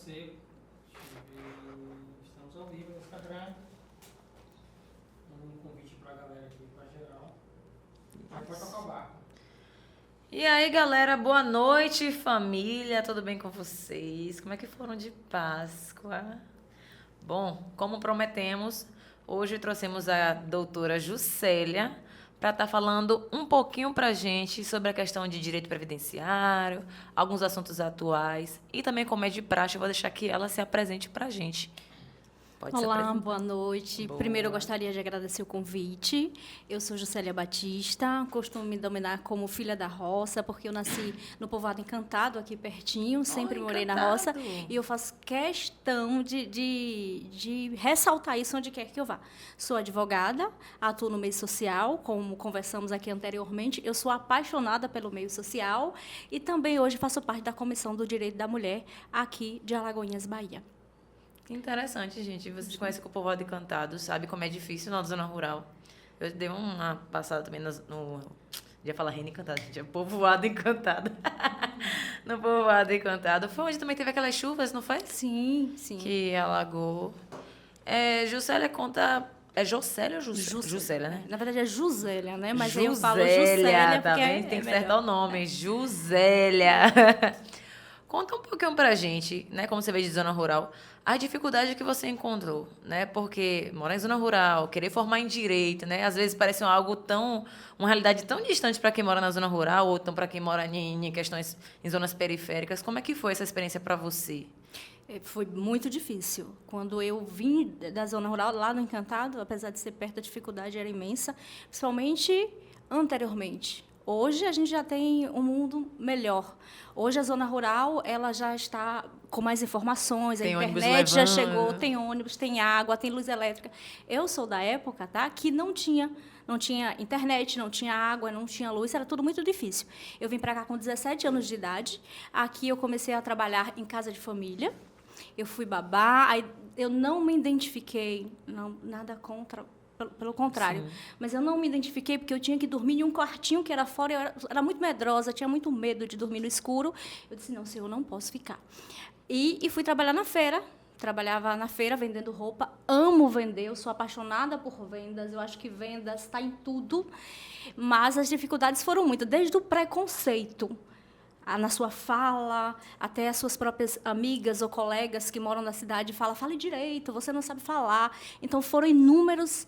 você. Estamos ao vivo no Instagram. Um convite pra galera aqui, pra geral. Aí pode tocar o barco. E aí, galera, boa noite, família, tudo bem com vocês? Como é que foram de Páscoa? Bom, como prometemos, hoje trouxemos a doutora Juscelia para estar falando um pouquinho para a gente sobre a questão de direito previdenciário, alguns assuntos atuais e também, como é de praxe, eu vou deixar que ela se apresente para a gente. Pode se Olá, apresentar. boa noite. Boa. Primeiro, eu gostaria de agradecer o convite. Eu sou Juscelia Batista, costumo me denominar como filha da roça, porque eu nasci no povoado Encantado, aqui pertinho, sempre morei na roça, Encantado. e eu faço questão de ressaltar isso onde quer que eu vá. Sou advogada, atuo no meio social, como conversamos aqui anteriormente, eu sou apaixonada pelo meio social e também hoje faço parte da Comissão do Direito da Mulher aqui de Alagoinhas, Bahia. Que interessante, gente. Vocês conhecem o povoado Encantado, sabe como é difícil na zona rural. Eu dei uma passada também no... Já falar Reino Encantado, gente. É povoado Encantado. No povoado Encantado. Foi onde também teve aquelas chuvas, não foi? Sim, sim. Que alagou. Juscelia conta... É Jocélia ou Juscelia? Juscelia, né? Na verdade é Jusélia, né? Mas aí Jusélia, eu falo Juscelia tá porque vendo? Tem que melhor. acertar o nome. Jusélia. Conta um pouquinho pra gente, né? Como você veio de zona rural, a dificuldade que você encontrou, né? Porque morar em zona rural, querer formar em direito, né? Às vezes parece algo tão... Uma realidade tão distante para quem mora na zona rural ou tão para quem mora em questões em zonas periféricas. Como é que foi essa experiência para você? Foi muito difícil. Quando eu vim da zona rural, lá no Encantado, apesar de ser perto, a dificuldade era imensa, principalmente anteriormente. Hoje a gente já tem um mundo melhor. Hoje a zona rural ela já está com mais informações, a Tem ônibus internet já levando. chegou, tem ônibus, tem água, tem luz elétrica. Eu sou da época, tá, que não tinha internet, não tinha água, não tinha luz, era tudo muito difícil. Eu vim para cá com 17 anos de idade. Aqui eu comecei a trabalhar em casa de família. Eu fui babá, aí eu não me identifiquei, não, nada contra, pelo contrário. Sim. Mas eu não me identifiquei porque eu tinha que dormir em um quartinho que era fora, eu era muito medrosa, tinha muito medo de dormir no escuro. Eu disse, não, senhor, eu não posso ficar. E fui trabalhar na feira, trabalhava na feira vendendo roupa, amo vender, eu sou apaixonada por vendas, eu acho que vendas está em tudo, mas as dificuldades foram muitas, desde o preconceito, na sua fala, até as suas próprias amigas ou colegas que moram na cidade falam, fale direito, você não sabe falar. Então, foram inúmeras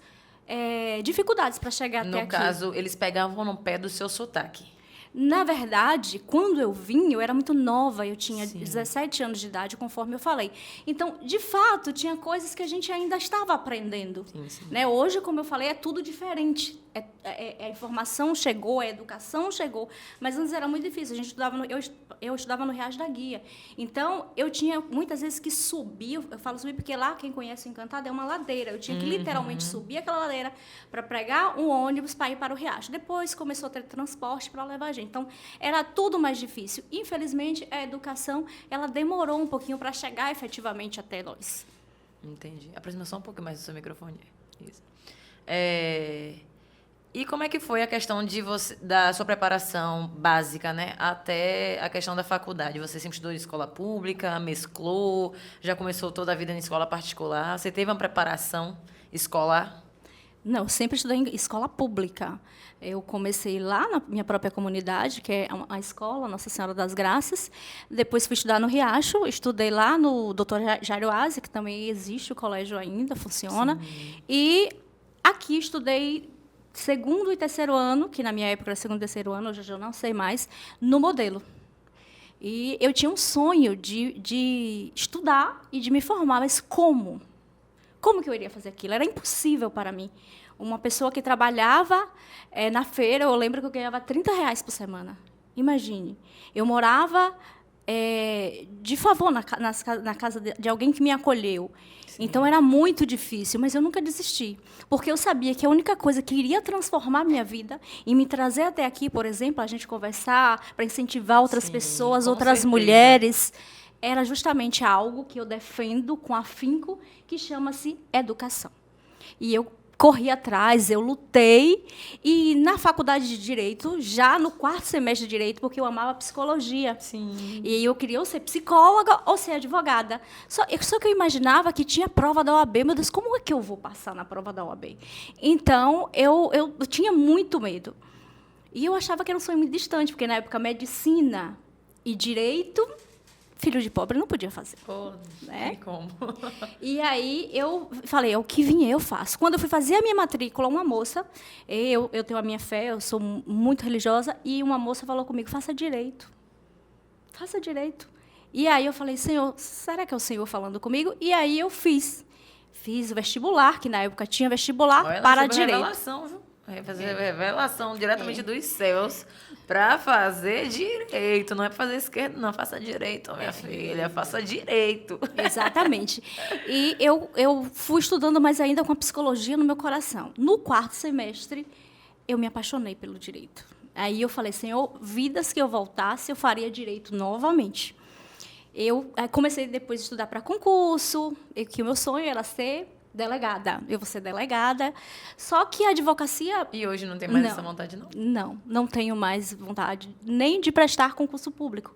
dificuldades para chegar até aqui. No caso, eles pegavam no pé do seu sotaque. Na verdade, quando eu vim, eu era muito nova, eu tinha Sim. 17 anos de idade, conforme eu falei. Então, de fato, tinha coisas que a gente ainda estava aprendendo. Sim, sim. Né? Hoje, como eu falei, é tudo diferente. A informação chegou, a educação chegou, mas antes era muito difícil. A gente estudava eu estudava no Riacho da Guia. Então, eu tinha muitas vezes que subir, eu falo subir porque lá, quem conhece o Encantado, é uma ladeira. Eu tinha que literalmente subir aquela ladeira para pegar um ônibus para ir para o Riacho. Depois começou a ter transporte para levar a gente. Então, era tudo mais difícil. Infelizmente, a educação ela demorou um pouquinho para chegar efetivamente até nós. Entendi. Aproxima só um pouco mais do seu microfone. Isso. E como é que foi a questão da sua preparação básica, né, até a questão da faculdade? Você sempre estudou em escola pública, mesclou, já começou toda a vida em escola particular? Você teve uma preparação escolar? Não, eu sempre estudei em escola pública. Eu comecei lá na minha própria comunidade, que é a escola Nossa Senhora das Graças. Depois fui estudar no Riacho, estudei lá no Dr. Jairo Aze, que também existe o colégio ainda, funciona. Sim. E aqui estudei segundo e terceiro ano, que na minha época era segundo e terceiro ano, hoje eu não sei mais, no Modelo. E eu tinha um sonho de estudar e de me formar, mas como? Como que eu iria fazer aquilo? Era impossível para mim. Uma pessoa que trabalhava na feira, eu lembro que eu ganhava R$30 por semana. Imagine. Eu morava de favor na casa de alguém que me acolheu. Sim. Então, era muito difícil, mas eu nunca desisti. Porque eu sabia que a única coisa que iria transformar a minha vida e me trazer até aqui, por exemplo, a gente conversar, para incentivar outras pessoas, outras mulheres, era justamente algo que eu defendo com afinco, que chama-se educação. E eu corri atrás, eu lutei. E na faculdade de Direito, já no 4º semestre de Direito, porque eu amava psicologia. Sim. E eu queria ou ser psicóloga ou ser advogada. Só que eu imaginava que tinha prova da OAB. Meu Deus, como é que eu vou passar na prova da OAB? Então, eu tinha muito medo. E eu achava que era um sonho muito distante, porque, na época, medicina e direito, filho de pobre não podia fazer. Pô, Né? tem como. E aí eu falei, o que vier eu faço. Quando eu fui fazer a minha matrícula, uma moça, eu tenho a minha fé, eu sou muito religiosa, e uma moça falou comigo, faça direito. Faça direito. E aí eu falei, Senhor, será que é o Senhor falando comigo? E aí eu fiz. Fiz o vestibular, que na época tinha vestibular Olha, para ela recebeu direito. revelação, viu? Vai fazer revelação diretamente dos céus para fazer direito. Não é para fazer esquerda, não. Faça direito, minha filha. Faça direito. Exatamente. E eu fui estudando mais ainda com a psicologia no meu coração. No 4º semestre, eu me apaixonei pelo direito. Aí eu falei, Senhor, vidas que eu voltasse, eu faria direito novamente. Eu comecei depois a estudar para concurso, que o meu sonho era ser delegada. Eu vou ser delegada. Só que a advocacia... E hoje não tem mais Não. essa vontade, não? Não tenho mais vontade nem de prestar concurso público.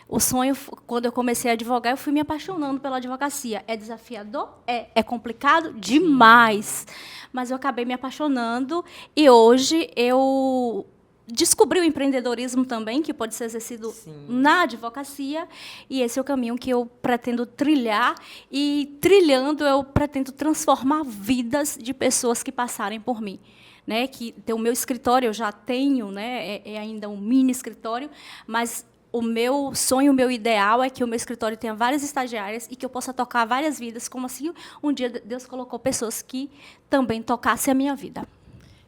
O sonho, quando eu comecei a advogar, eu fui me apaixonando pela advocacia. É desafiador? É complicado? Demais. Mas eu acabei me apaixonando e hoje eu descobri o empreendedorismo também, que pode ser exercido na advocacia, e esse é o caminho que eu pretendo trilhar, e trilhando eu pretendo transformar vidas de pessoas que passarem por mim. Né, que o meu escritório eu já tenho, né, é ainda um mini escritório, mas o meu sonho, o meu ideal é que o meu escritório tenha várias estagiárias e que eu possa tocar várias vidas, como assim um dia Deus colocou pessoas que também tocassem a minha vida.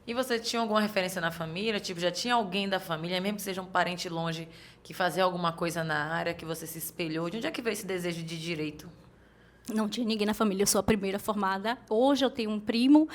E você tinha alguma referência na família? Tipo, já tinha alguém da família, mesmo que seja um parente longe, que fazia alguma coisa na área, que você se espelhou? De onde é que veio esse desejo de direito? Não tinha ninguém na família, eu sou a primeira formada. Hoje eu tenho um primo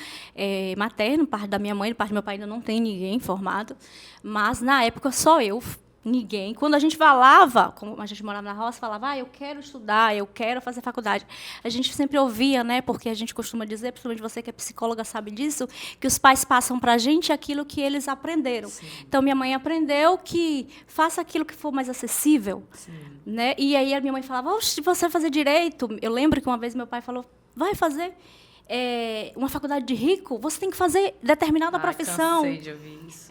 materno, parte da minha mãe, parte do meu pai ainda não tem ninguém formado. Mas, na época, só eu, ninguém. Quando a gente falava, como a gente morava na roça, falava, eu quero estudar, eu quero fazer faculdade. A gente sempre ouvia, né, porque a gente costuma dizer, principalmente você que é psicóloga sabe disso, que os pais passam para a gente aquilo que eles aprenderam. Sim. Então, minha mãe aprendeu que faça aquilo que for mais acessível. Né? E aí a minha mãe falava, você vai fazer direito. Eu lembro que uma vez meu pai falou, vai fazer uma faculdade de rico, você tem que fazer determinada profissão. Cansei de ouvir isso.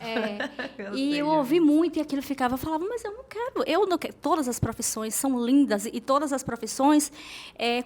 E eu ouvi muito e aquilo ficava, eu falava, mas eu não quero. Todas as profissões são lindas e todas as profissões,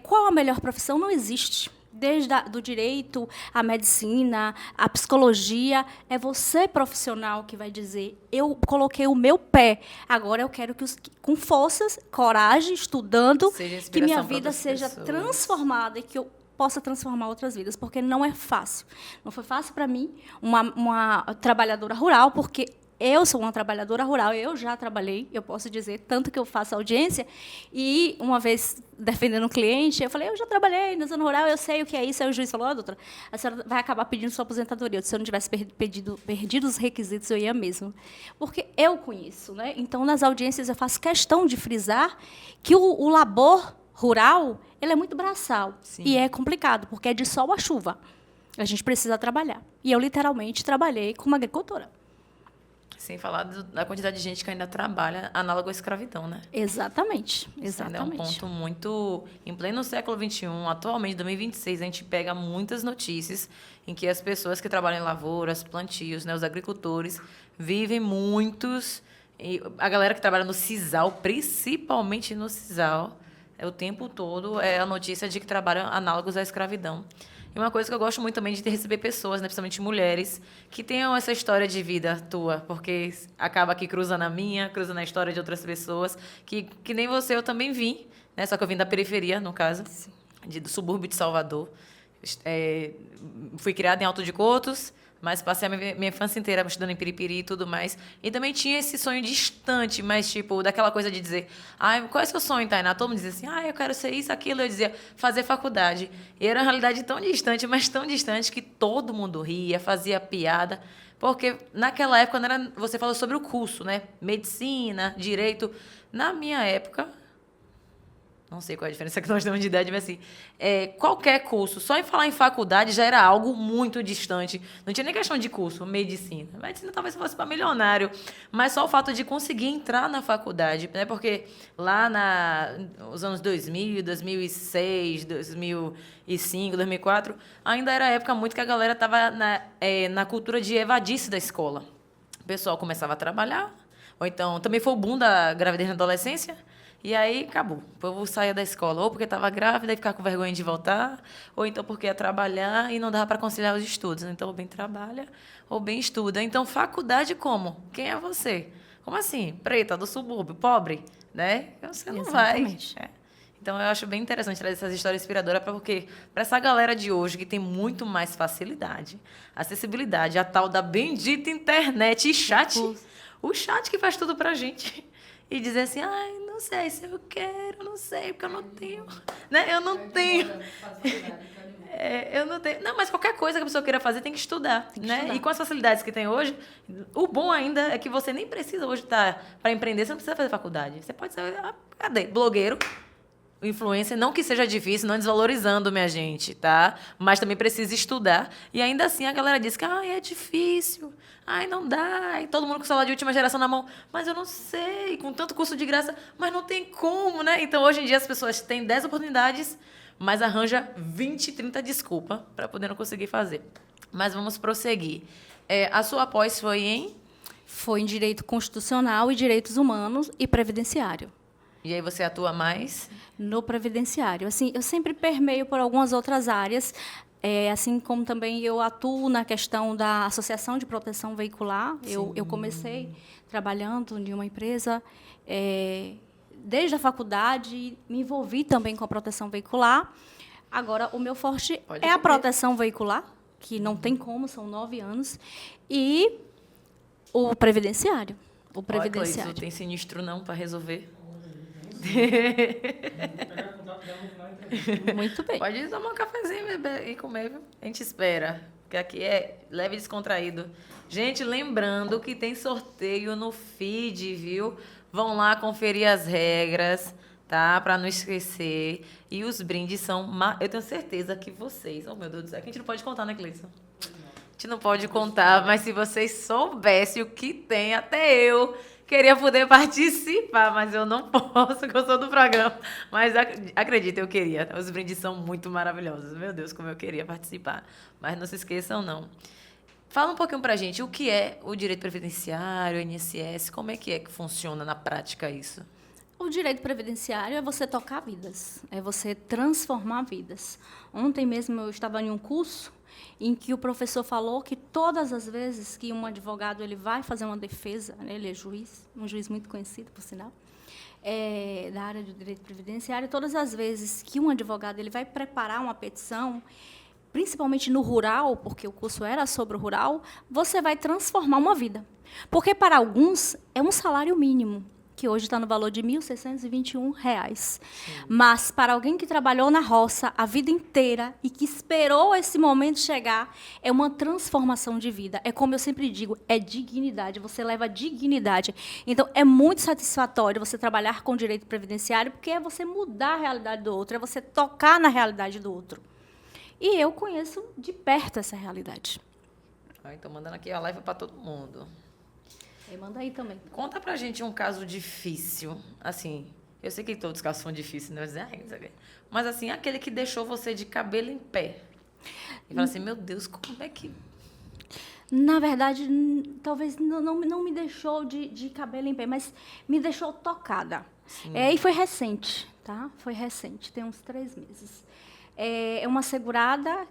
qual a melhor profissão? Não existe. Desde do direito, a medicina, a psicologia, é você profissional que vai dizer, eu coloquei o meu pé, agora eu quero que com forças, coragem, estudando, que minha vida seja transformada e que eu possa transformar outras vidas, porque não é fácil. Não foi fácil para mim, uma trabalhadora rural, porque eu sou uma trabalhadora rural, eu já trabalhei, eu posso dizer, tanto que eu faço audiência, e uma vez, defendendo um cliente, eu falei, eu já trabalhei na zona rural, eu sei o que é isso, aí o juiz falou, doutora, a senhora vai acabar pedindo sua aposentadoria. Se eu não tivesse perdido os requisitos, eu ia mesmo. Porque eu conheço. Né? Então, nas audiências, eu faço questão de frisar que o labor rural ele é muito braçal. Sim. E é complicado, porque é de sol a chuva. A gente precisa trabalhar. E eu, literalmente, trabalhei como agricultora. Sem falar da quantidade de gente que ainda trabalha análogo à escravidão, né? Exatamente. Isso ainda é um ponto muito... Em pleno século XXI, atualmente, em 2026, a gente pega muitas notícias em que as pessoas que trabalham em lavouras, plantios, né, os agricultores, vivem muitos... E a galera que trabalha no sisal, principalmente no sisal, o tempo todo é a notícia de que trabalham análogos à escravidão. E uma coisa que eu gosto muito também de receber pessoas, né, principalmente mulheres, que tenham essa história de vida tua, porque acaba que cruza na minha, cruza na história de outras pessoas, que nem você, eu também vim, né, só que eu vim da periferia, no caso, do subúrbio de Salvador. Fui criada em Alto de Cotos, mas passei a minha infância inteira estudando em Piripiri e tudo mais. E também tinha esse sonho distante, mas, tipo, daquela coisa de dizer, qual é o seu sonho, Tainá? Todo mundo dizia assim, eu quero ser isso, aquilo. Eu dizia, fazer faculdade. E era uma realidade tão distante, mas tão distante, que todo mundo ria, fazia piada. Porque, naquela época, não era, você falou sobre o curso, né? Medicina, direito. Na minha época, não sei qual é a diferença que nós temos de idade, mas assim, qualquer curso, só em falar em faculdade já era algo muito distante. Não tinha nem questão de curso, medicina. Medicina talvez fosse para milionário, mas só o fato de conseguir entrar na faculdade, né? Porque lá nos anos 2000, 2006, 2005, 2004, ainda era a época muito que a galera estava na cultura de evadice da escola. O pessoal começava a trabalhar, ou então também foi o boom da gravidez na adolescência. E aí, acabou. O povo saía da escola ou porque estava grávida e ficava com vergonha de voltar, ou então porque ia trabalhar e não dava para conciliar os estudos. Então, ou bem trabalha ou bem estuda. Então, faculdade como? Quem é você? Como assim? Preta, do subúrbio, pobre? Né? Você não Exatamente. vai. Então, eu acho bem interessante trazer essas histórias inspiradoras, porque para essa galera de hoje, que tem muito mais facilidade, acessibilidade, a tal da bendita internet e chat, o chat que faz tudo pra gente. E dizer assim, ai, não sei se eu quero, não sei, porque eu não tenho. Né? Eu não tenho. Eu não tenho. Não, mas qualquer coisa que a pessoa queira fazer tem que estudar. Né? E com as facilidades que tem hoje, o bom ainda é que você nem precisa hoje estar para empreender, você não precisa fazer faculdade. Você pode ser, cadê? Blogueiro. Influência, não que seja difícil, não desvalorizando, minha gente, tá? Mas também precisa estudar. E ainda assim a galera diz que é difícil, não dá. E todo mundo com celular de última geração na mão. Mas eu não sei, com tanto curso de graça, mas não tem como, né? Então, hoje em dia, as pessoas têm 10 oportunidades, mas arranja 20, 30 desculpas para poder não conseguir fazer. Mas vamos prosseguir. A sua pós foi em? Foi em Direito Constitucional e Direitos Humanos e Previdenciário. E aí você atua mais? No previdenciário. Assim, eu sempre permeio por algumas outras áreas, assim como também eu atuo na questão da Associação de Proteção Veicular. Eu comecei trabalhando em uma empresa desde a faculdade, me envolvi também com a proteção veicular. Agora, o meu forte é a proteção veicular, que não tem como, são 9 anos, e o previdenciário. O previdenciário. Cleiton, tem sinistro não para resolver? Muito bem. Pode tomar um cafezinho e comer, viu? A gente espera, porque aqui é leve e descontraído. Gente, lembrando que tem sorteio no feed, viu? Vão lá conferir as regras, tá? Para não esquecer. E os brindes são... Eu tenho certeza que vocês... Oh, meu Deus do céu. Que a gente não pode contar, né, Cleison? A gente não pode contar, mas se vocês soubessem o que tem, até eu... Queria poder participar, mas eu não posso, porque eu sou do programa. Mas acredita, eu queria. Os brindes são muito maravilhosos. Meu Deus, como eu queria participar. Mas não se esqueçam, não. Fala um pouquinho pra gente, o que é o direito previdenciário, o INSS, como é que funciona na prática isso? O direito previdenciário é você tocar vidas, é você transformar vidas. Ontem mesmo eu estava em um curso em que o professor falou que todas as vezes que um advogado ele vai fazer uma defesa, né, ele é juiz, um juiz muito conhecido, por sinal, da área do direito previdenciário, todas as vezes que um advogado ele vai preparar uma petição, principalmente no rural, porque o curso era sobre o rural, você vai transformar uma vida. Porque, para alguns, é um salário mínimo, que hoje está no valor de R$ 1.621. Mas, para alguém que trabalhou na roça a vida inteira e que esperou esse momento chegar, é uma transformação de vida. É como eu sempre digo, é dignidade, você leva dignidade. Então, é muito satisfatório você trabalhar com direito previdenciário, porque é você mudar a realidade do outro, é você tocar na realidade do outro. E eu conheço de perto essa realidade. Então, mandando aqui a live para todo mundo. Manda aí também. Conta pra gente um caso difícil. Assim, eu sei que todos os casos são difíceis, né? Mas, assim, aquele que deixou você de cabelo em pé. E fala assim, meu Deus, como é que... Na verdade, talvez não me deixou de cabelo em pé, mas me deixou tocada. E foi recente, tá? Foi recente, tem uns 3 meses. É uma segurada,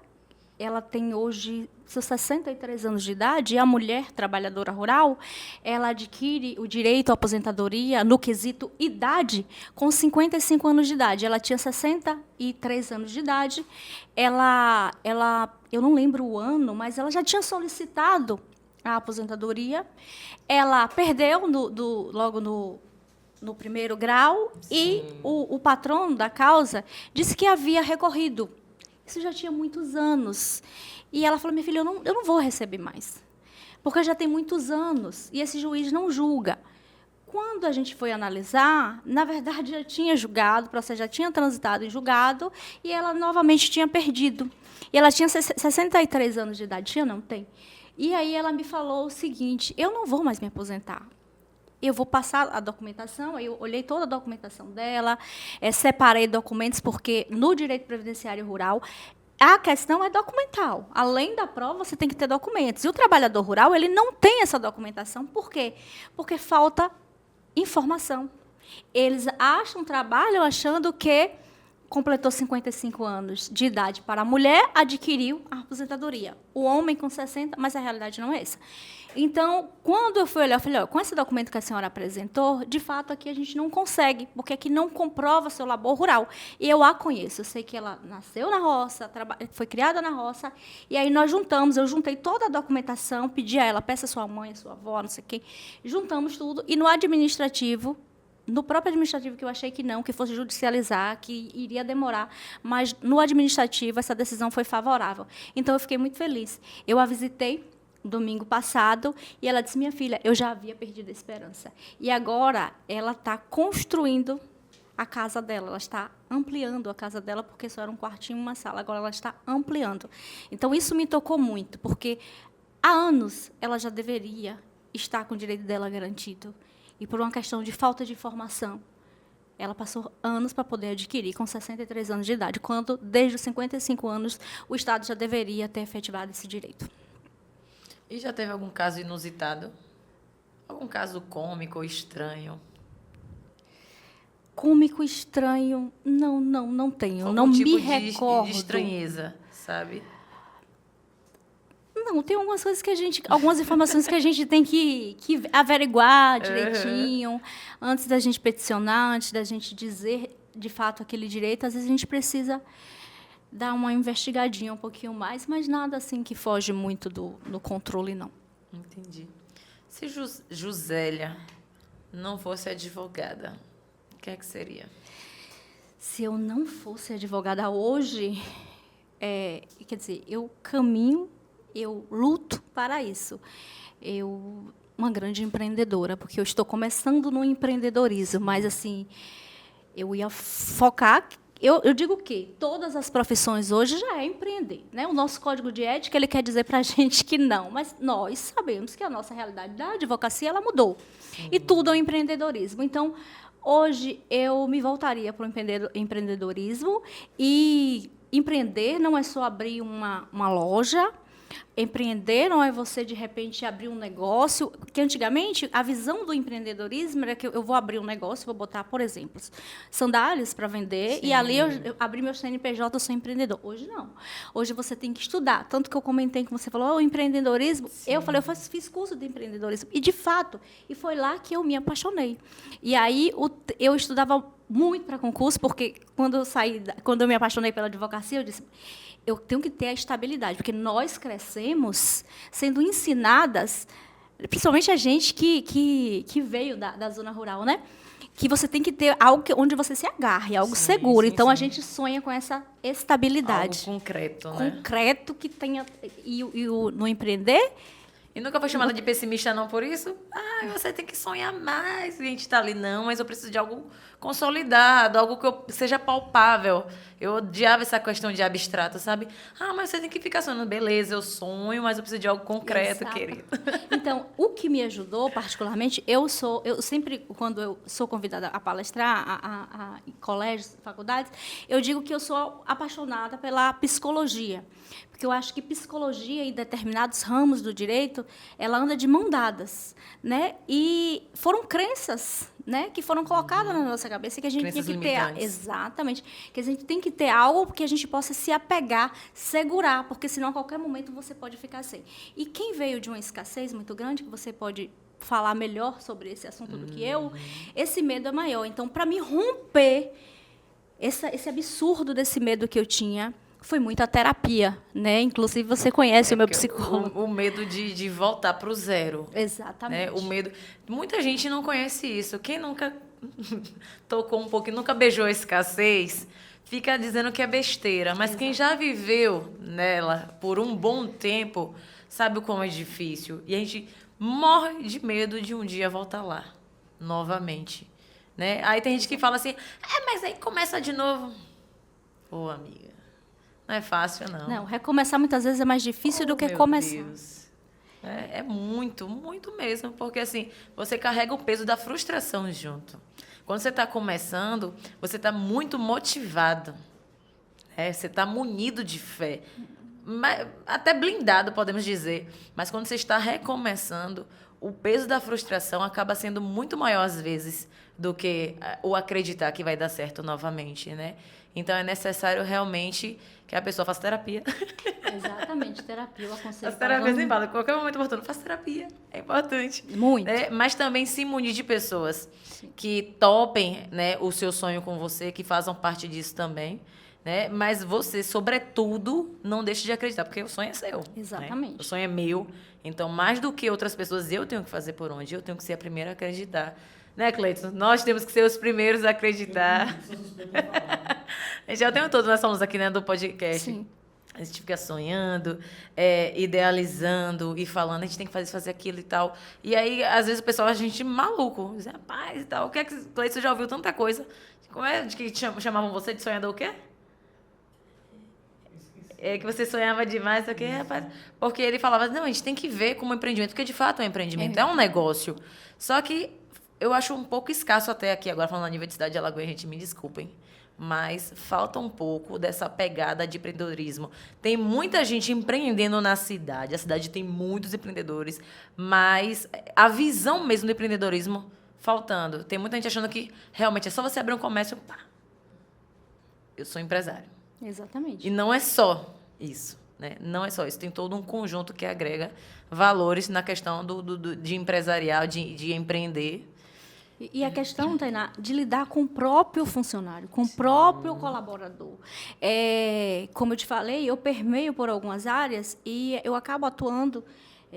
ela tem hoje seus 63 anos de idade, e a mulher trabalhadora rural, ela adquire o direito à aposentadoria no quesito idade com 55 anos de idade. Ela tinha 63 anos de idade. Eu não lembro o ano, mas ela já tinha solicitado a aposentadoria. Ela perdeu logo no primeiro grau. Sim. E o patrono da causa disse que havia recorrido. Isso já tinha muitos anos. E ela falou, minha filha, eu não vou receber mais, porque já tem muitos anos, e esse juiz não julga. Quando a gente foi analisar, na verdade, já tinha julgado, o processo já tinha transitado em julgado, e ela novamente tinha perdido. E ela tinha 63 anos de idade. Tinha? Não, tem. E aí ela me falou o seguinte, eu não vou mais me aposentar. Eu vou passar a documentação, eu olhei toda a documentação dela, separei documentos, porque no direito previdenciário rural, a questão é documental. Além da prova, você tem que ter documentos. E o trabalhador rural, ele não tem essa documentação. Por quê? Porque falta informação. Eles acham trabalho achando que completou 55 anos de idade para a mulher, adquiriu a aposentadoria. O homem com 60, mas a realidade não é essa. Então, quando eu fui olhar, eu falei, com esse documento que a senhora apresentou, de fato, aqui a gente não consegue, porque aqui não comprova seu labor rural. E eu a conheço, eu sei que ela nasceu na roça, foi criada na roça, e aí nós juntamos, eu juntei toda a documentação, pedi a ela, peça a sua mãe, a sua avó, não sei quem, juntamos tudo, e no administrativo, no próprio administrativo, que eu achei que não, que fosse judicializar, que iria demorar, mas no administrativo essa decisão foi favorável. Então, eu fiquei muito feliz. Eu a visitei domingo passado, e ela disse, minha filha, eu já havia perdido a esperança. E agora ela está construindo a casa dela, ela está ampliando a casa dela, porque só era um quartinho e uma sala, agora ela está ampliando. Então, isso me tocou muito, porque há anos ela já deveria estar com o direito dela garantido. E por uma questão de falta de informação, ela passou anos para poder adquirir, com 63 anos de idade, quando, desde os 55 anos, o Estado já deveria ter efetivado esse direito. E já teve algum caso inusitado? Algum caso cômico ou estranho? Cômico, estranho, não tenho. Algum não tipo me recordo. De estranheza, sabe? Não, tem algumas coisas que algumas informações que a gente tem que averiguar direitinho, antes da gente peticionar, antes da gente dizer, de fato, aquele direito. Às vezes a gente precisa dar uma investigadinha um pouquinho mais, mas nada assim que foge muito do controle, não. Entendi. Se Josélia não fosse advogada, o que é que seria? Se eu não fosse advogada hoje, quer dizer, eu caminho, eu luto para isso. Uma grande empreendedora, porque eu estou começando no empreendedorismo, mas assim, eu ia focar. Eu digo que todas as profissões hoje já é empreender, né? O nosso código de ética ele quer dizer para a gente que não, mas nós sabemos que a nossa realidade da advocacia ela mudou. Sim. E tudo é um empreendedorismo. Então, hoje eu me voltaria para o empreendedorismo, e empreender não é só abrir uma loja. Empreender não é você, de repente, abrir um negócio, que antigamente a visão do empreendedorismo era que eu vou abrir um negócio, vou botar, por exemplo, sandálias para vender, sim, e ali eu abri meu CNPJ, eu sou empreendedor. Hoje não. Hoje você tem que estudar. Tanto que eu comentei que você falou, o empreendedorismo, sim. Eu falei, eu fiz curso de empreendedorismo. E, de fato, foi lá que eu me apaixonei. E aí eu estudava muito para concurso, porque quando eu me apaixonei pela advocacia, eu disse, eu tenho que ter a estabilidade, porque nós crescemos sendo ensinadas, principalmente a gente que veio da zona rural, né? Que você tem que ter algo onde você se agarre, algo seguro. Sim, então, sim. A gente sonha com essa estabilidade. Algo concreto, né? Concreto que tenha... no empreender... E nunca foi chamada de pessimista, não, por isso? Você tem que sonhar mais. E a gente está ali, não, mas eu preciso de algo consolidado, algo que seja palpável. Eu odiava essa questão de abstrato, sabe? Mas você tem que ficar sonhando. Beleza, eu sonho, mas eu preciso de algo concreto, exato. Querido. Então, o que me ajudou, particularmente, eu sempre, quando eu sou convidada a palestrar em colégios, faculdades, eu digo que eu sou apaixonada pela psicologia. Porque eu acho que psicologia, em determinados ramos do direito, ela anda de mão dadas, né? E foram crenças, né, que foram colocadas na nossa cabeça, que a gente crenças tinha que ter... limitantes. Exatamente. Que a gente tem que ter algo que a gente possa se apegar, segurar, porque senão a qualquer momento você pode ficar sem. E quem veio de uma escassez muito grande, que você pode falar melhor sobre esse assunto do que eu, esse medo é maior. Então, para me romper esse absurdo desse medo que eu tinha, foi muito a terapia, né? Inclusive, você conhece o meu psicólogo. O medo de voltar para o zero. Exatamente. Né? O medo... Muita gente não conhece isso. Quem nunca tocou um pouquinho, nunca beijou a escassez, fica dizendo que é besteira. Mas exato. Quem já viveu nela por um bom tempo, sabe o como é difícil. E a gente morre de medo de um dia voltar lá. novamente, né? Aí tem gente que fala assim, mas aí começa de novo. Ô, amiga, não é fácil, não. Não, recomeçar muitas vezes é mais difícil do que Meu começar. Deus. É muito, muito mesmo, porque assim, você carrega o peso da frustração junto. Quando você está começando, você está muito motivado, né? Você está munido de fé, até blindado, podemos dizer. Mas quando você está recomeçando, o peso da frustração acaba sendo muito maior às vezes do que o acreditar que vai dar certo novamente, né? Então é necessário realmente que a pessoa faça terapia. Exatamente, terapia, eu aconselho. Faça terapia, sem fala, qualquer momento oportuno, faça terapia, é importante. Muito. Né? Mas também se munir de pessoas que topem, né, o seu sonho com você, que façam parte disso também. Né? Mas você, sobretudo, não deixe de acreditar, porque o sonho é seu. Exatamente. Né? O sonho é meu. Então, mais do que outras pessoas, eu tenho que fazer por onde? Eu tenho que ser a primeira a acreditar. Né, Cleiton? Nós temos que ser os primeiros a acreditar. Já o tempo todo nós falamos aqui, né, do podcast. Sim. A gente fica sonhando, idealizando e falando, a gente tem que fazer aquilo e tal. E aí, às vezes, o pessoal, a gente maluco. Diz, rapaz, e tal, o que é que Cleiton já ouviu tanta coisa? Como é de que chamavam você de sonhador o quê? É que você sonhava demais, só que, rapaz, porque ele falava, não, a gente tem que ver como empreendimento, porque de fato é um empreendimento, é um negócio. Só que eu acho um pouco escasso até aqui, agora falando na Universidade de Alagoas, gente, me desculpem, mas falta um pouco dessa pegada de empreendedorismo. Tem muita gente empreendendo na cidade, a cidade tem muitos empreendedores, mas a visão mesmo do empreendedorismo faltando. Tem muita gente achando que realmente é só você abrir um comércio, pá, eu sou empresário. Exatamente. E não é só isso, né? Não é só isso. Tem todo um conjunto que agrega valores na questão de empresarial, de empreender. E a questão, Tainá, de lidar com o próprio funcionário, com o próprio colaborador. Como eu te falei, eu permeio por algumas áreas e eu acabo atuando,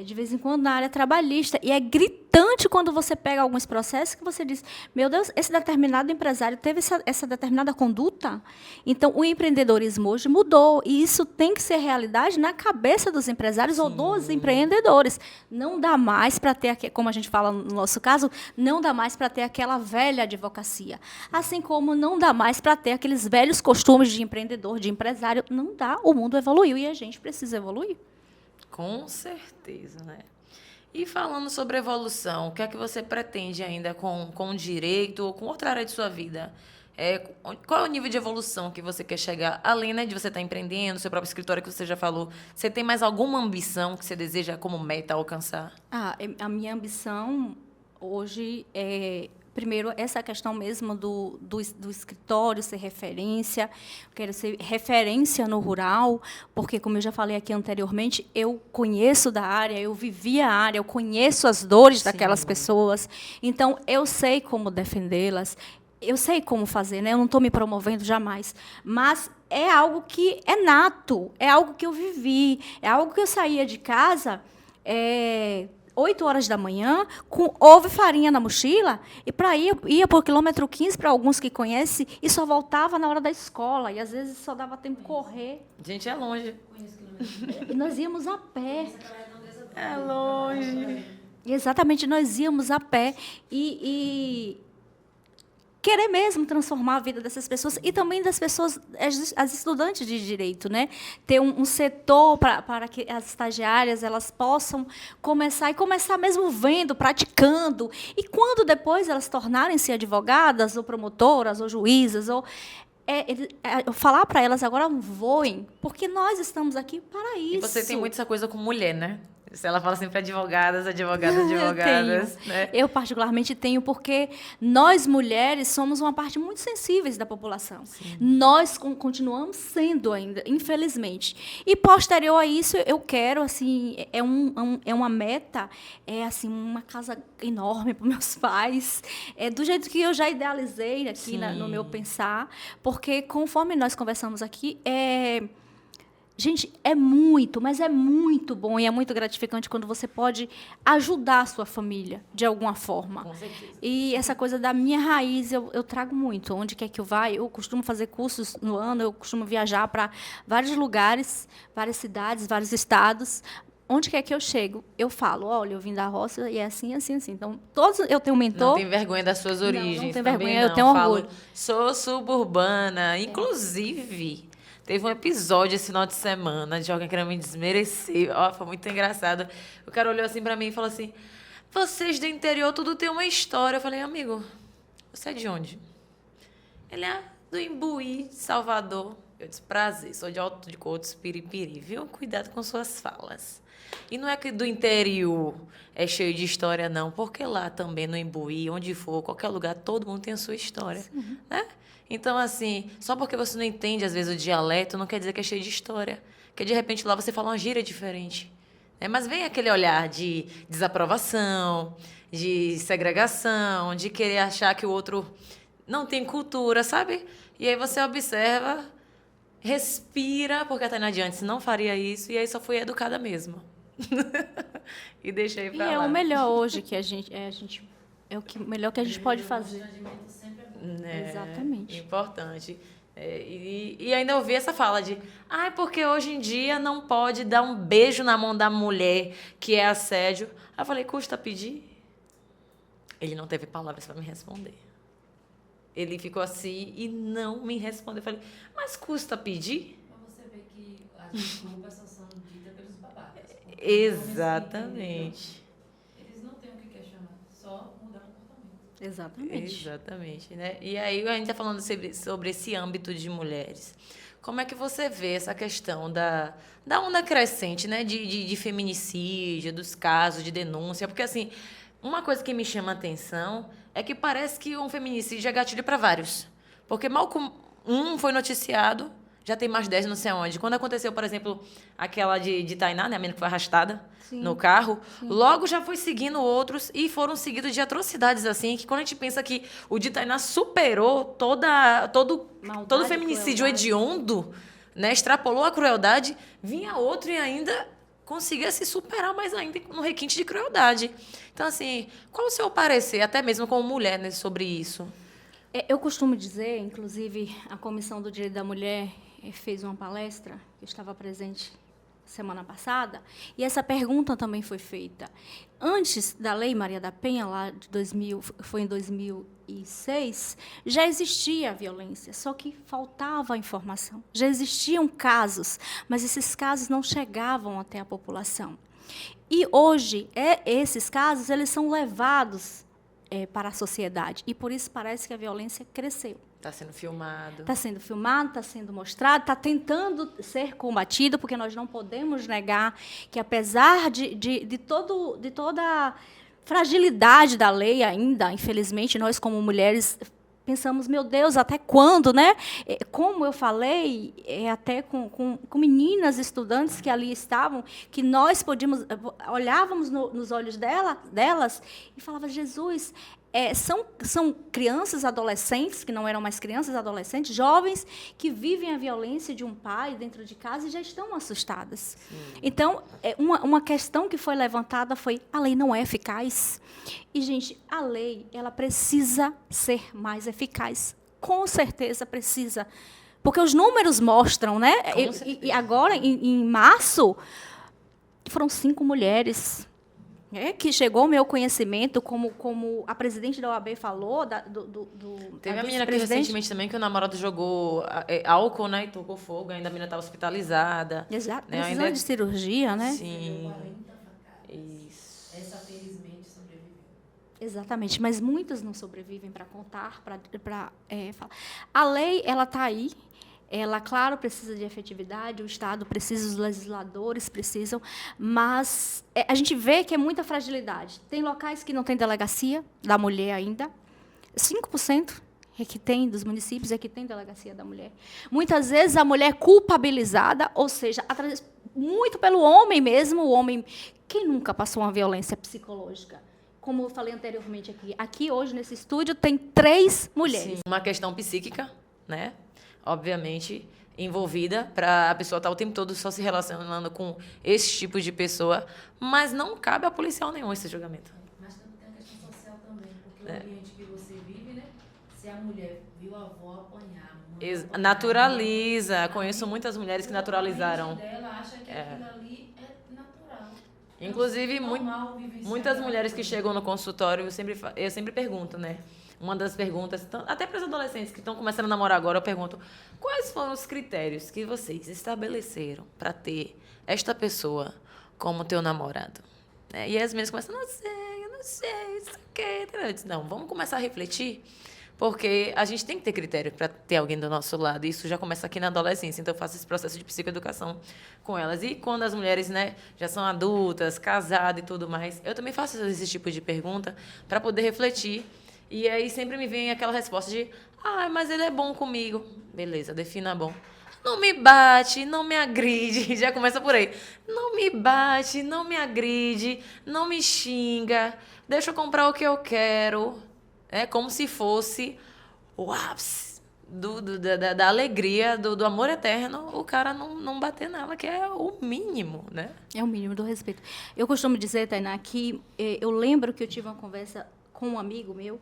de vez em quando, na área trabalhista. E é gritante quando você pega alguns processos que você diz, meu Deus, esse determinado empresário teve essa determinada conduta. Então, o empreendedorismo hoje mudou. E isso tem que ser realidade na cabeça dos empresários ou dos empreendedores. Não dá mais para ter, como a gente fala no nosso caso, não dá mais para ter aquela velha advocacia. Assim como não dá mais para ter aqueles velhos costumes de empreendedor, de empresário. Não dá. O mundo evoluiu e a gente precisa evoluir. Com certeza, né? E falando sobre evolução, o que é que você pretende ainda com o direito ou com outra área de sua vida? Qual é o nível de evolução que você quer chegar? Além, né, de você estar empreendendo, seu próprio escritório que você já falou, você tem mais alguma ambição que você deseja como meta alcançar? A minha ambição hoje é, primeiro, essa questão mesmo do escritório ser referência. Eu quero ser referência no rural, porque, como eu já falei aqui anteriormente, eu conheço da área, eu vivi a área, eu conheço as dores daquelas pessoas. Então, eu sei como defendê-las, eu sei como fazer, né? Eu não estou me promovendo jamais. Mas é algo que é nato, é algo que eu vivi, é algo que eu saía de casa... 8 horas da manhã, com ovo e farinha na mochila, e para ia por quilômetro 15, para alguns que conhecem, e só voltava na hora da escola, e às vezes só dava tempo de correr. Gente, é longe. E nós íamos a pé. É longe. Exatamente, nós íamos a pé e querer mesmo transformar a vida dessas pessoas e também das pessoas, as estudantes de direito, né? Ter um setor para que as estagiárias elas possam começar mesmo vendo, praticando. E quando depois elas tornarem-se advogadas, ou promotoras, ou juízas, falar para elas agora voem, porque nós estamos aqui para isso. E você tem muito essa coisa com mulher, né? Ela fala sempre advogadas, né? Eu, particularmente, tenho, porque nós, mulheres, somos uma parte muito sensível da população. Sim. Nós continuamos sendo ainda, infelizmente. E, posterior a isso, eu quero, assim, é uma meta, assim, uma casa enorme para meus pais, do jeito que eu já idealizei aqui no meu pensar, porque, conforme nós conversamos aqui, gente, mas é muito bom e é muito gratificante quando você pode ajudar a sua família, de alguma forma. Com certeza. E essa coisa da minha raiz, eu trago muito. Onde quer que eu vá, eu costumo fazer cursos no ano, eu costumo viajar para vários lugares, várias cidades, vários estados, onde quer que eu chego, eu falo, olha, eu vim da roça e é assim, assim, assim. Então, todos eu tenho um mentor. Não tem vergonha das suas origens. Não tenho também vergonha, eu não. tenho Falo, orgulho. sou suburbana. Inclusive, teve um episódio esse final de semana de alguém querendo me desmerecer. Ó, foi muito engraçado. O cara olhou assim pra mim e falou assim, vocês do interior tudo tem uma história. Eu falei, amigo, você é de onde? Ele é do Imbuí, Salvador. Eu disse, prazer, sou de Alto de Coutos, Piripiri, viu? Cuidado com suas falas. E não é que do interior é cheio de história, não, porque lá também no Imbuí, onde for, qualquer lugar, todo mundo tem a sua história, né? Então, assim, só porque você não entende, às vezes, o dialeto, não quer dizer que é cheio de história. Porque, de repente, lá você fala uma gíria diferente. Né? Mas vem aquele olhar de desaprovação, de segregação, de querer achar que o outro não tem cultura, sabe? E aí você observa, respira, porque a Tainá Diantes não faria isso, e aí só fui educada mesmo. E deixei E pra lá. é o melhor hoje que a gente é o melhor que a gente pode fazer. Né? Exatamente. Importante. E ainda ouvi essa fala de porque hoje em dia não pode dar um beijo na mão da mulher, que é assédio. Aí eu falei, custa pedir? Ele não teve palavras para me responder. Ele ficou assim e não me respondeu. Eu falei, mas custa pedir? Mas você vê que as desculpas só são ditas pelos babacas. Exatamente. Eles não têm o que questionar, só mudar o comportamento. Exatamente. Exatamente, né? E aí a gente está falando sobre esse âmbito de mulheres. Como é que você vê essa questão da onda crescente, né? De feminicídio, dos casos de denúncia? Porque, assim, uma coisa que me chama a atenção é que parece que um feminicídio é gatilho para vários. Porque mal um foi noticiado, já tem mais 10 não sei onde. Quando aconteceu, por exemplo, aquela de Tainá, né? A menina que foi arrastada no carro, logo já foi seguindo outros e foram seguidos de atrocidades assim, que quando a gente pensa que o de Tainá superou todo Maldade, feminicídio crueldade. hediondo, né? Extrapolou a crueldade, vinha outro e ainda conseguia se superar mais ainda no requinte de crueldade. Então, assim, qual o seu parecer, até mesmo como mulher, né, sobre isso? Eu costumo dizer, inclusive, a Comissão do Direito da Mulher fez uma palestra, eu estava presente semana passada, e essa pergunta também foi feita. Antes da Lei Maria da Penha, lá de 2000, foi em 2006, já existia a violência, só que faltava a informação. Já existiam casos, mas esses casos não chegavam até a população. E hoje, esses casos eles são levados para a sociedade, e por isso parece que a violência cresceu. Está sendo filmado. Está sendo filmado, está sendo mostrado, está tentando ser combatido, porque nós não podemos negar que, apesar de toda a fragilidade da lei ainda, infelizmente, nós, como mulheres, pensamos, meu Deus, até quando, né? Como eu falei, até com meninas estudantes que ali estavam, que nós olhávamos nos olhos delas e falava, Jesus, são crianças, adolescentes, que não eram mais crianças, adolescentes, jovens, que vivem a violência de um pai dentro de casa e já estão assustadas. Sim. Então, uma questão que foi levantada foi, a lei não é eficaz. E, gente, a lei, ela precisa ser mais eficaz. Com certeza precisa. Porque os números mostram, né? E agora, em março, foram 5 mulheres que chegou ao meu conhecimento, como a presidente da OAB falou, Teve a menina que recentemente também, que o namorado jogou álcool, né, e tocou fogo, ainda a menina estava hospitalizada. Exato, né, precisando ainda de cirurgia, né? Sim. Isso. Essa, felizmente, sobreviveu. Exatamente, mas muitas não sobrevivem para contar, para falar. A lei, ela está aí. Ela, claro, precisa de efetividade, o Estado precisa, os legisladores precisam, mas a gente vê que é muita fragilidade. Tem locais que não tem delegacia da mulher ainda, 5% é que tem dos municípios é que tem delegacia da mulher. Muitas vezes a mulher culpabilizada, ou seja, muito pelo homem mesmo, o homem que nunca passou uma violência psicológica. Como eu falei anteriormente aqui hoje nesse estúdio tem 3 mulheres. Sim, uma questão psíquica, né? Obviamente, envolvida, para a pessoa estar o tempo todo só se relacionando com esse tipo de pessoa, mas não cabe a policial nenhum esse julgamento. Mas também tem a questão social também, porque o ambiente que você vive, né? Se a mulher viu a avó apanhar, naturaliza. Conheço muitas mulheres que naturalizaram. A mente dela acha que aquilo ali é natural. Inclusive, Normal vivenciar muitas aquela mulheres que coisa. chegam no consultório, eu sempre pergunto, né? Uma das perguntas, até para os adolescentes que estão começando a namorar agora, eu pergunto: quais foram os critérios que vocês estabeleceram para ter esta pessoa como teu namorado? E as meninas começam: eu não sei, isso aqui. Eu disse: não, vamos começar a refletir, porque a gente tem que ter critério para ter alguém do nosso lado. Isso já começa aqui na adolescência, então eu faço esse processo de psicoeducação com elas. E quando as mulheres, né, já são adultas, casadas e tudo mais, eu também faço esse tipo de pergunta para poder refletir. E aí sempre me vem aquela resposta de: mas ele é bom comigo. Beleza, defina bom. Não me bate, não me agride. Já começa por aí. Não me bate, não me agride, não me xinga, deixa eu comprar o que eu quero. É como se fosse o ápice da alegria, do amor eterno, o cara não bater nela, que é o mínimo, né? É o mínimo do respeito. Eu costumo dizer, Tainá, que eu lembro que eu tive uma conversa com um amigo meu,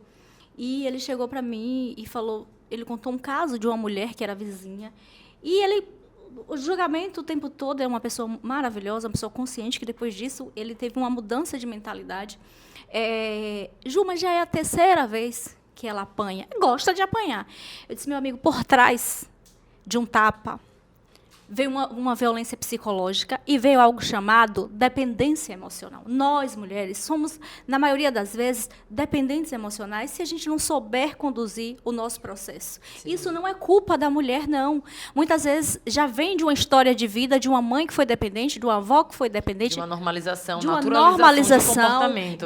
e ele chegou para mim e falou, ele contou um caso de uma mulher que era vizinha, e o julgamento o tempo todo, é uma pessoa maravilhosa, uma pessoa consciente, que depois disso ele teve uma mudança de mentalidade. Ju, mas já é a terceira vez que ela apanha. Gosta de apanhar. Eu disse: meu amigo, por trás de um tapa veio uma violência psicológica e veio algo chamado dependência emocional. Nós, mulheres, somos, na maioria das vezes, dependentes emocionais se a gente não souber conduzir o nosso processo. Sim. Isso não é culpa da mulher, não. Muitas vezes já vem de uma história de vida de uma mãe que foi dependente, de uma avó que foi dependente. De uma normalização, de uma naturalização normalização, do comportamento.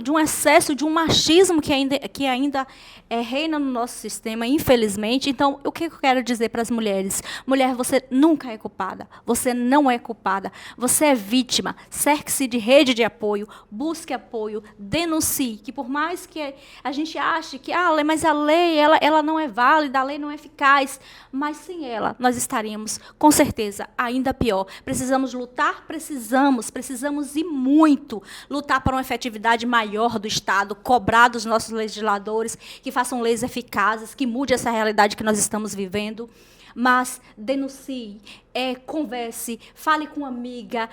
de um excesso, de um machismo que ainda reina no nosso sistema, infelizmente. Então, o que eu quero dizer para as mulheres? Mulher, você nunca é culpada. Você não é culpada. Você é vítima. Cerque-se de rede de apoio. Busque apoio. Denuncie. Que por mais que a gente ache que mas a lei ela não é válida, a lei não é eficaz, mas sem ela nós estaríamos, com certeza, ainda pior. Precisamos lutar? Precisamos e muito lutar por uma efetividade maior do Estado, cobrar dos nossos legisladores que façam leis eficazes, que mude essa realidade que nós estamos vivendo. Mas denuncie, converse, fale com uma amiga.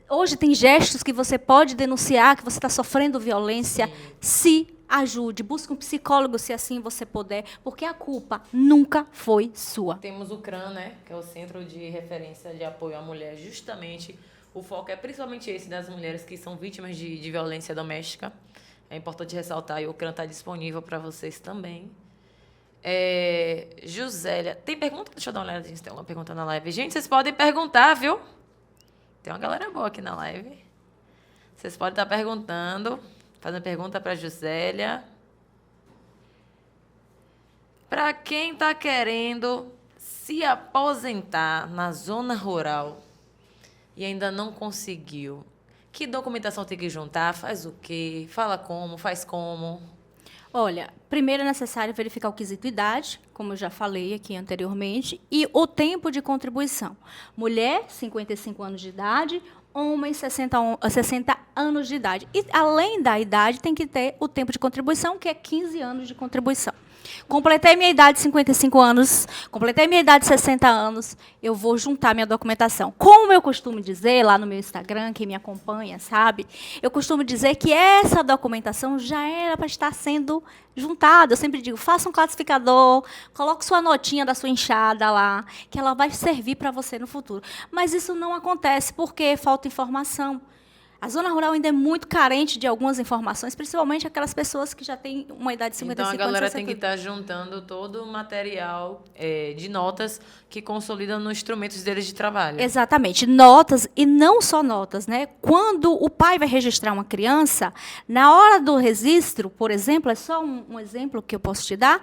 Hoje tem gestos que você pode denunciar, que você está sofrendo violência. Se ajude, busque um psicólogo se assim você puder, porque a culpa nunca foi sua. Temos o CRAM, né, que é o Centro de Referência de Apoio à Mulher. Justamente, o foco é principalmente esse das mulheres que são vítimas de violência doméstica. É importante ressaltar, e o CRAM está disponível para vocês também. Josélia, tem pergunta? Deixa eu dar uma olhada se tem uma pergunta na live. Gente, vocês podem perguntar, viu? Tem uma galera boa aqui na live. Vocês podem estar perguntando, fazendo pergunta para a Josélia. Para quem está querendo se aposentar na zona rural e ainda não conseguiu, que documentação tem que juntar? Faz o quê? Fala como? Faz como? Olha, primeiro é necessário verificar o quesito idade, como eu já falei aqui anteriormente, e o tempo de contribuição. Mulher, 55 anos de idade, homem, 60 anos de idade. E, além da idade, tem que ter o tempo de contribuição, que é 15 anos de contribuição. Completei minha idade de 55 anos, completei minha idade de 60 anos, eu vou juntar minha documentação. Como eu costumo dizer lá no meu Instagram, quem me acompanha sabe, eu costumo dizer que essa documentação já era para estar sendo juntada. Eu sempre digo, faça um classificador, coloque sua notinha da sua enxada lá, que ela vai servir para você no futuro. Mas isso não acontece porque falta informação. A zona rural ainda é muito carente de algumas informações, principalmente aquelas pessoas que já têm uma idade de 55 anos. Então, a galera tem que estar juntando todo o material de notas que consolidam nos instrumentos deles de trabalho. Exatamente. Notas, e não só notas, né? Quando o pai vai registrar uma criança, na hora do registro, por exemplo, é só um exemplo que eu posso te dar,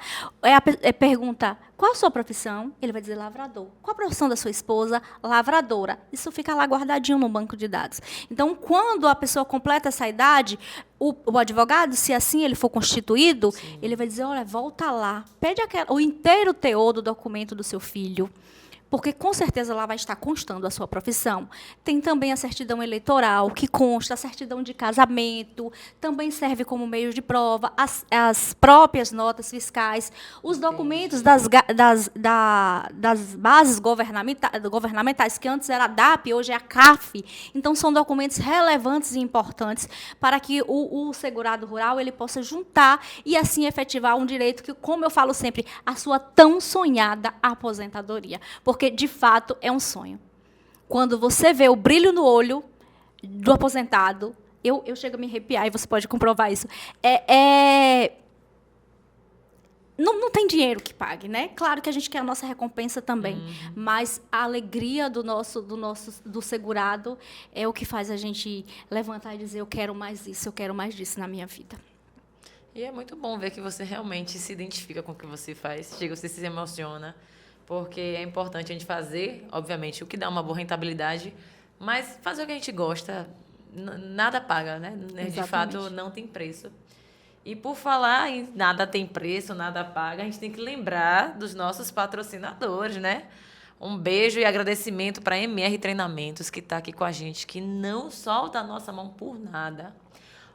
pergunta: qual a sua profissão? Ele vai dizer lavrador. Qual a profissão da sua esposa? Lavradora. Isso fica lá guardadinho no banco de dados. Então, quando a pessoa completa essa idade, o advogado, se assim ele for constituído, sim, ele vai dizer: olha, volta lá, pede o inteiro teor do documento do seu filho, porque com certeza lá vai estar constando a sua profissão. Tem também a certidão eleitoral, que consta, a certidão de casamento, também serve como meio de prova, as próprias notas fiscais, os documentos das bases governamentais, que antes era a DAP, hoje é a CAF. Então, são documentos relevantes e importantes para que o segurado rural ele possa juntar e, assim, efetivar um direito que, como eu falo sempre, a sua tão sonhada aposentadoria. Porque, de fato, é um sonho. Quando você vê o brilho no olho do aposentado, eu chego a me arrepiar, e você pode comprovar isso. Não tem dinheiro que pague, né? Claro que a gente quer a nossa recompensa também, mas a alegria do segurado é o que faz a gente levantar e dizer: eu quero mais isso, eu quero mais disso na minha vida. E é muito bom ver que você realmente se identifica com o que você faz. Chega, você se emociona, porque é importante a gente fazer, obviamente, o que dá uma boa rentabilidade, mas fazer o que a gente gosta, nada paga, né? De fato, não tem preço. E por falar em nada tem preço, nada paga, a gente tem que lembrar dos nossos patrocinadores, né? Um beijo e agradecimento para a MR Treinamentos, que está aqui com a gente, que não solta a nossa mão por nada.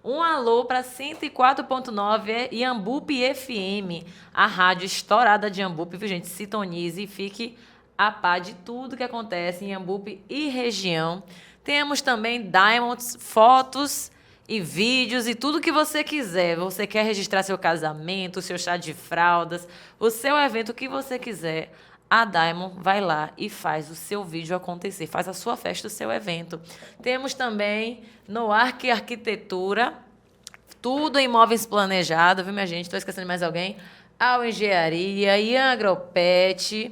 Um alô para 104.9 Iambupe FM, a rádio estourada de Iambupe, viu, gente? Sintonize e fique a par de tudo que acontece em Iambupe e região. Temos também Diamonds, fotos e vídeos e tudo que você quiser. Você quer registrar seu casamento, seu chá de fraldas, o seu evento, o que você quiser. A Diamond vai lá e faz o seu vídeo acontecer, faz a sua festa, o seu evento. Temos também Noark Arquitetura, tudo em imóveis planejados, viu, minha gente? Estou esquecendo de mais alguém? Ao Engenharia, Ian Agropet.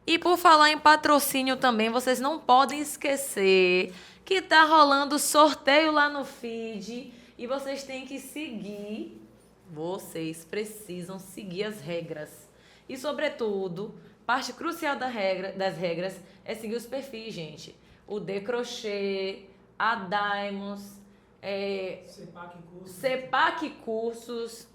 E por falar em patrocínio também, vocês não podem esquecer que está rolando sorteio lá no feed e vocês têm que seguir, vocês precisam seguir as regras. E, sobretudo, parte crucial das regras é seguir os perfis, gente. O De Crochê, a Diamonds, CEPAC Cursos,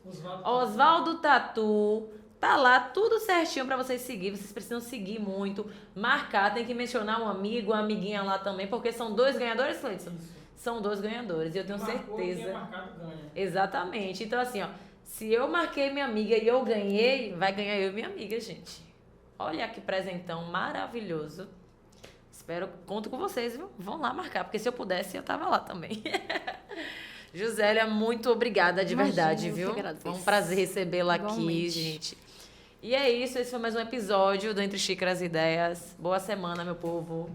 Oswaldo Tatu. Tá lá tudo certinho para vocês seguir. Vocês precisam seguir muito, marcar. Tem que mencionar um amigo, uma amiguinha lá também, porque são 2 ganhadores, Cleiton? São 2 ganhadores. E eu tenho certeza. Quem é marcado ganha. Exatamente. Então, assim, ó, se eu marquei minha amiga e eu ganhei, vai ganhar eu e minha amiga, gente. Olha que presentão maravilhoso. Espero, conto com vocês, viu? Vão lá marcar, porque se eu pudesse, eu tava lá também. Josélia, muito obrigada de verdade, viu? Foi um prazer recebê-la aqui, gente. E é isso, esse foi mais um episódio do Entre Xícaras e Ideias. Boa semana, meu povo.